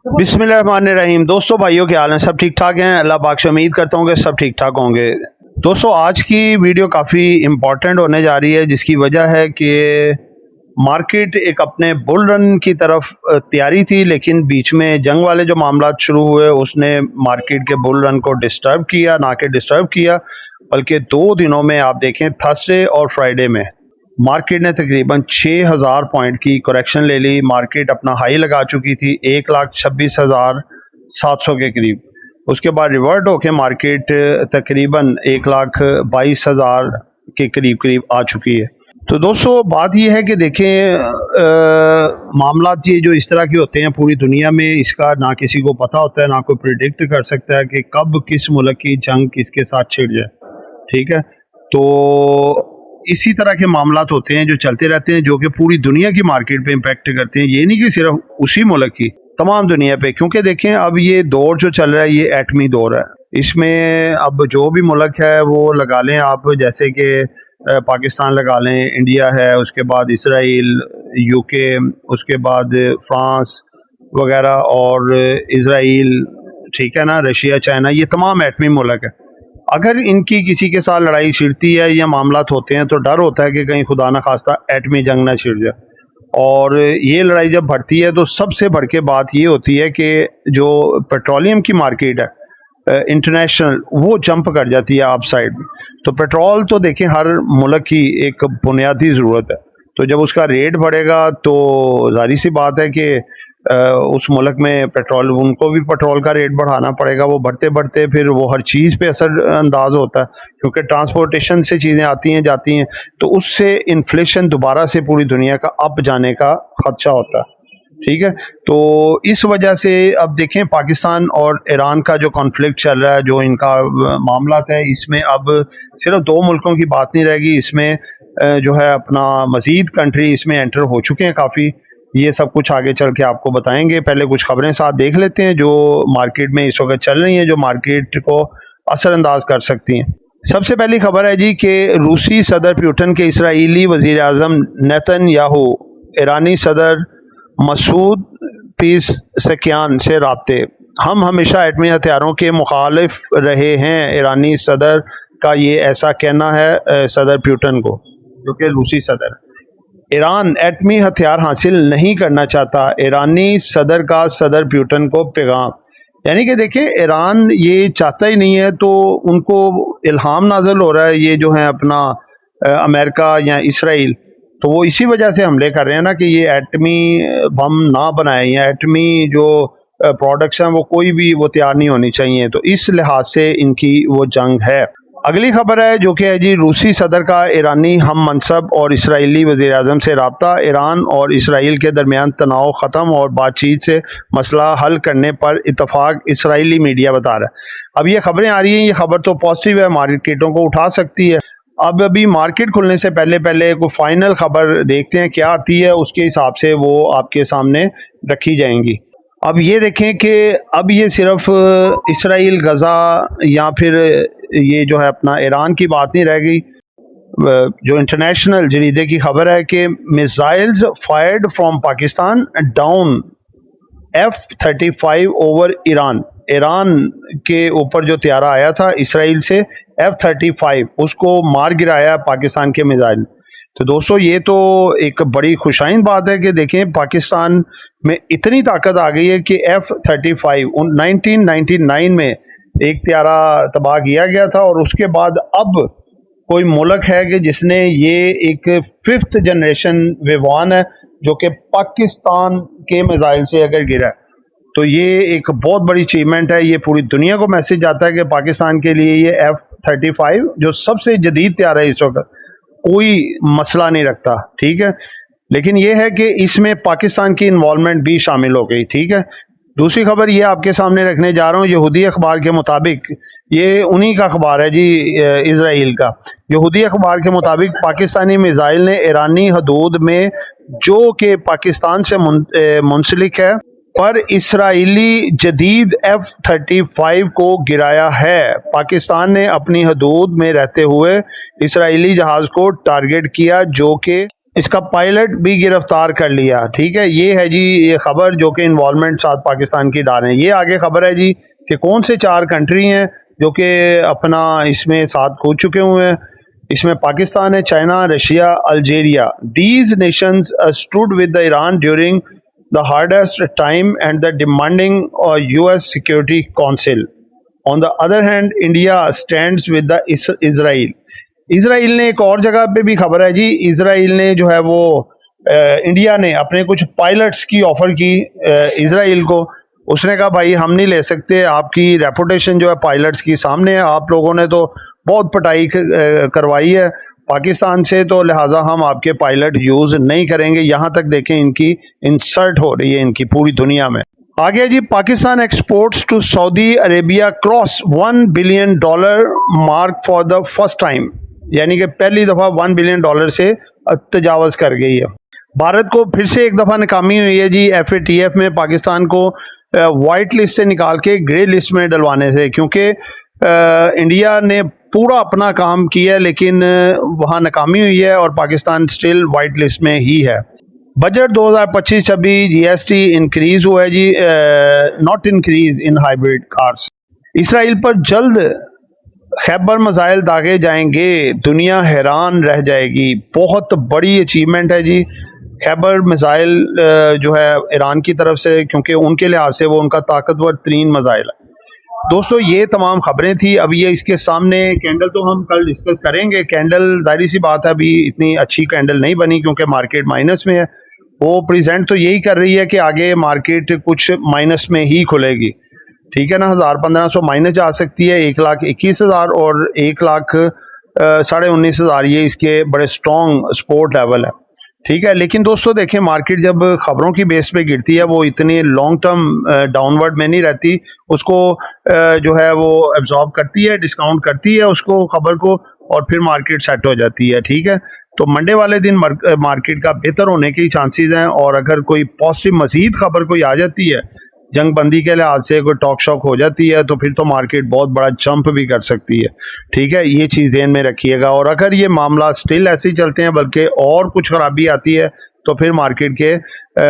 बिस्मिल्लाहिर्रहमानिर्रहीम। दोस्तों, भाइयों, क्या हाल है? सब ठीक ठाक हैं? अल्लाह पाक से उम्मीद करता हूँ कि सब ठीक ठाक होंगे। दोस्तों, आज की वीडियो काफ़ी इम्पॉर्टेंट होने जा रही है, जिसकी वजह है कि मार्केट एक अपने बुल रन की तरफ तैयारी थी, लेकिन बीच में जंग वाले जो मामला शुरू हुए उसने मार्केट के बुल रन को डिस्टर्ब किया, ना कि डिस्टर्ब किया बल्कि 2 दिनों में आप देखें, थर्सडे और फ्राइडे में मार्केट ने तकरीबन 6000 पॉइंट की करेक्शन ले ली। मार्केट अपना हाई लगा चुकी थी 1,26,700 के करीब। उसके बाद रिवर्ट होके मार्केट तकरीबन 1,22,000 के करीब करीब आ चुकी है। तो दोस्तों, बात यह है कि देखें, मामला ये जो इस तरह के होते हैं पूरी दुनिया में, इसका ना किसी को पता होता है, ना कोई प्रिडिक्ट कर सकता है कि कब किस मुल्क की जंग किसके साथ छिड़ जाए। ठीक है, तो इसी तरह के मामलात होते हैं जो चलते रहते हैं, जो कि पूरी दुनिया की मार्केट पे इम्पेक्ट करते हैं। ये नहीं कि सिर्फ उसी मुल्क की, तमाम दुनिया पे। क्योंकि देखें, अब ये दौर जो चल रहा है ये एटमी दौर है। इसमें अब जो भी मुल्क है वो लगा लें आप, जैसे कि पाकिस्तान लगा लें, इंडिया है, उसके बाद इसराइल, यूके, उसके बाद फ्रांस वगैरह और इसराइल, ठीक है ना, रशिया, चाइना, ये तमाम एटमी मुल्क है। अगर इनकी किसी के साथ लड़ाई छिड़ती है या मामलात होते हैं तो डर होता है कि कहीं खुदा न खास्ता एटमी जंग ना छिड़ जाए। और ये लड़ाई जब बढ़ती है तो सबसे बढ़ के बात ये होती है कि जो पेट्रोलियम की मार्केट है इंटरनेशनल, वो जंप कर जाती है अप साइड में। तो पेट्रोल तो देखें हर मुल्क की एक बुनियादी ज़रूरत है। तो जब उसका रेट बढ़ेगा तो जाहिर सी बात है कि उस मुल्क में पेट्रोल, उनको भी पेट्रोल का रेट बढ़ाना पड़ेगा। वो बढ़ते बढ़ते फिर वो हर चीज़ पे असर अंदाज होता है, क्योंकि ट्रांसपोर्टेशन से चीज़ें आती हैं जाती हैं, तो उससे इन्फ्लेशन दोबारा से पूरी दुनिया का अप जाने का खदशा होता है। ठीक है, तो इस वजह से अब देखें, पाकिस्तान और ईरान का जो कॉन्फ्लिक्ट चल रहा है, जो इनका मामला है, इसमें अब सिर्फ 2 मुल्कों की बात नहीं रहेगी। इसमें जो है अपना मज़ीद कंट्री इसमें एंटर हो चुके हैं काफ़ी। ये सब कुछ आगे चल के आपको बताएंगे। पहले कुछ खबरें साथ देख लेते हैं जो मार्केट में इस वक्त चल रही हैं, जो मार्केट को असरअंदाज कर सकती हैं। सबसे पहली खबर है जी कि रूसी सदर पुतिन के इसराइली वज़ीर आज़म नेतन्याहू ईरानी सदर मसूद पेज़ेश्कियान से राब्ते। हम हमेशा एटमी हथियारों के मुखालिफ रहे हैं, ईरानी सदर का ये ऐसा कहना है सदर पुतिन को, जो कि रूसी सदर। ईरान एटमी हथियार हासिल नहीं करना चाहता, ईरानी सदर का सदर पुतिन को पैगाम। यानी कि देखें, ईरान ये चाहता ही नहीं है, तो उनको इल्हाम नाज़िल हो रहा है, ये जो है अपना अमेरिका या इसराइल, तो वो इसी वजह से हमले कर रहे हैं ना कि ये एटमी बम ना बनाए, या एटमी जो प्रोडक्ट्स हैं वो कोई भी वो तैयार नहीं होनी चाहिए। तो इस लिहाज से इनकी वो जंग है। अगली खबर है जो कि है जी, रूसी सदर का ईरानी हम मनसब और इसराइली वज़ीर आज़म से रब्ता। ईरान और इसराइल के दरमियान तनाव ख़त्म और बातचीत से मसला हल करने पर इतफाक़, इसराइली मीडिया बता रहा है। अब ये खबरें आ रही हैं, ये खबर तो पॉजिटिव है, मार्केटों को उठा सकती है। अब अभी मार्केट खुलने से पहले पहले कोई फाइनल खबर देखते हैं क्या आती है, उसके हिसाब से वो आपके सामने रखी जाएंगी। अब ये देखें कि अब ये सिर्फ इसराइल, गज़ा या फिर ये जो है अपना ईरान की बात नहीं रह गई। जो इंटरनेशनल जरीदे की खबर है कि missiles fired from Pakistan down F-35 over Iran. Iran के ऊपर जो त्यारा आया था इसराइल से F-35, उसको मार गिराया पाकिस्तान के मिसाइल। तो दोस्तों, ये तो एक बड़ी खुशाइन बात है कि देखें, पाकिस्तान में इतनी ताकत आ गई है कि F-35 1999 में एक त्यारा तबाह किया गया था, और उसके बाद अब कोई मुल्क है कि जिसने ये एक 5th जनरेशन विमान है जो कि पाकिस्तान के मिसाइल से अगर गिरा, तो ये एक बहुत बड़ी अचीवमेंट है। ये पूरी दुनिया को मैसेज आता है कि पाकिस्तान के लिए ये F-35 जो सबसे जदीद त्यारा है इस वक्त, कोई मसला नहीं रखता। ठीक है, लेकिन यह है कि इसमें पाकिस्तान की इन्वॉल्वमेंट भी शामिल हो गई। ठीक है, दूसरी खबर ये आपके सामने रखने जा रहा हूँ। यहूदी अखबार के मुताबिक, ये उन्हीं का अखबार है जी, इसराइल का। यहूदी अखबार के मुताबिक पाकिस्तानी मिसाइल ने ईरानी हदूद में, जो कि पाकिस्तान से मुंसलिक है, पर इसराइली जदीद F-35 को गिराया है। पाकिस्तान ने अपनी हदूद में रहते हुए इसराइली जहाज को टारगेट किया, जो कि इसका पायलट भी गिरफ्तार कर लिया। ठीक है, ये है जी ये खबर जो कि इन्वॉल्वमेंट साथ पाकिस्तान की डाल रहे हैं। ये आगे खबर है जी कि कौन से 4 कंट्री हैं जो कि अपना इसमें साथ कूद चुके हुए हैं। इसमें पाकिस्तान है, China, Russia, Algeria. These Nations stood with the Iran during the hardest time and the demanding US security council. On the other hand India stands with the Israel. Israel ने एक और जगह पे भी खबर है जी, इसराइल ने जो है वो इंडिया ने अपने कुछ पायलट्स की ऑफर की इसराइल को। उसने कहा भाई हम नहीं ले सकते, आपकी रेपुटेशन जो है पायलट्स की सामने है, आप लोगों ने तो बहुत पिटाई करवाई है पाकिस्तान से, तो लिहाजा हम आपके पायलट यूज नहीं करेंगे। यहाँ तक देखें इनकी इंसल्ट हो रही है इनकी पूरी दुनिया में। आगे जी, Pakistan exports to Saudi Arabia cross $1 billion mark for the first time, यानी कि पहली दफा $1 बिलियन से तजावज कर गई है। भारत को फिर से एक दफा नाकामी हुई है जी FATF में पाकिस्तान को वाइट लिस्ट से निकाल के ग्रे लिस्ट में डलवाने से, क्योंकि इंडिया ने पूरा अपना काम किया लेकिन वहाँ नाकामी हुई है और पाकिस्तान स्टिल वाइट लिस्ट में ही है। बजट 2025-26 GST इंक्रीज हुआ है जी, not increase in hybrid cars. Israel पर जल्द खैबर मिसाइल दागे जाएंगे, दुनिया हैरान रह जाएगी। बहुत बड़ी अचीवमेंट है जी खैबर मिसाइल जो है ईरान की तरफ से, क्योंकि उनके लिहाज से वो उनका ताकतवर तरीन मिसाइल है। दोस्तों ये तमाम खबरें थी। अब ये इसके सामने कैंडल तो हम कल डिस्कस करेंगे। कैंडल जाहिर सी बात है अभी इतनी अच्छी कैंडल नहीं बनी क्योंकि मार्केट माइनस में है। वो प्रेजेंट तो यही कर रही है कि आगे मार्केट कुछ माइनस में ही खुलेगी। ठीक है ना, 1000-1500 माइनस जा सकती है, 1,21,000 और 1,19,500 ये इसके बड़े स्ट्रॉन्ग सपोर्ट लेवल है। ठीक है, लेकिन दोस्तों देखें मार्केट जब खबरों की बेस पे गिरती है वो इतनी लॉन्ग टर्म डाउनवर्ड में नहीं रहती, उसको जो है वो एब्जॉर्ब करती है, डिस्काउंट करती है उसको खबर को, और फिर मार्केट सेट हो जाती है। ठीक है, तो मंडे वाले दिन मार्केट का बेहतर होने के चांसेस हैं, और अगर कोई पॉजिटिव मजीद खबर कोई आ जाती है, जंग बंदी के लिहाज से कोई टॉक शॉक हो जाती है, तो फिर तो मार्केट बहुत बड़ा जंप भी कर सकती है। ठीक है, ये चीज़ ध्यान में रखिएगा। और अगर ये मामला स्टिल ऐसे ही चलते हैं बल्कि और कुछ खराबी आती है तो फिर मार्केट के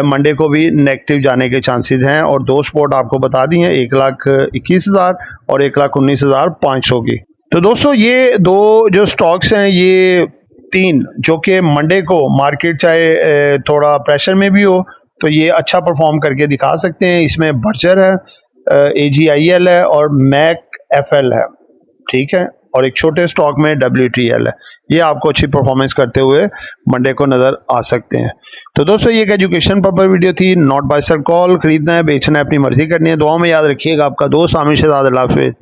मंडे को भी नेगेटिव जाने के चांसेस हैं। और 2 स्पॉट आपको बता दी हैं, 1,21,000 और 1,19,500 की। तो दोस्तों ये 2 जो स्टॉक्स हैं, ये 3 जो कि मंडे को मार्केट चाहे थोड़ा प्रेशर में भी हो तो ये अच्छा परफॉर्म करके दिखा सकते हैं। इसमें बर्जर है, AGIL है और MACFL है। ठीक है, और एक छोटे स्टॉक में WTL है। ये आपको अच्छी परफॉर्मेंस करते हुए मंडे को नज़र आ सकते हैं। तो दोस्तों ये एक एजुकेशन पर्पस वीडियो थी, नॉट बाय सर कॉल। खरीदना है बेचना है अपनी मर्जी करनी है। दुआ में याद रखिएगा। आपका दोस्त आमिर शहजाद। अल्लाह हाफिज़।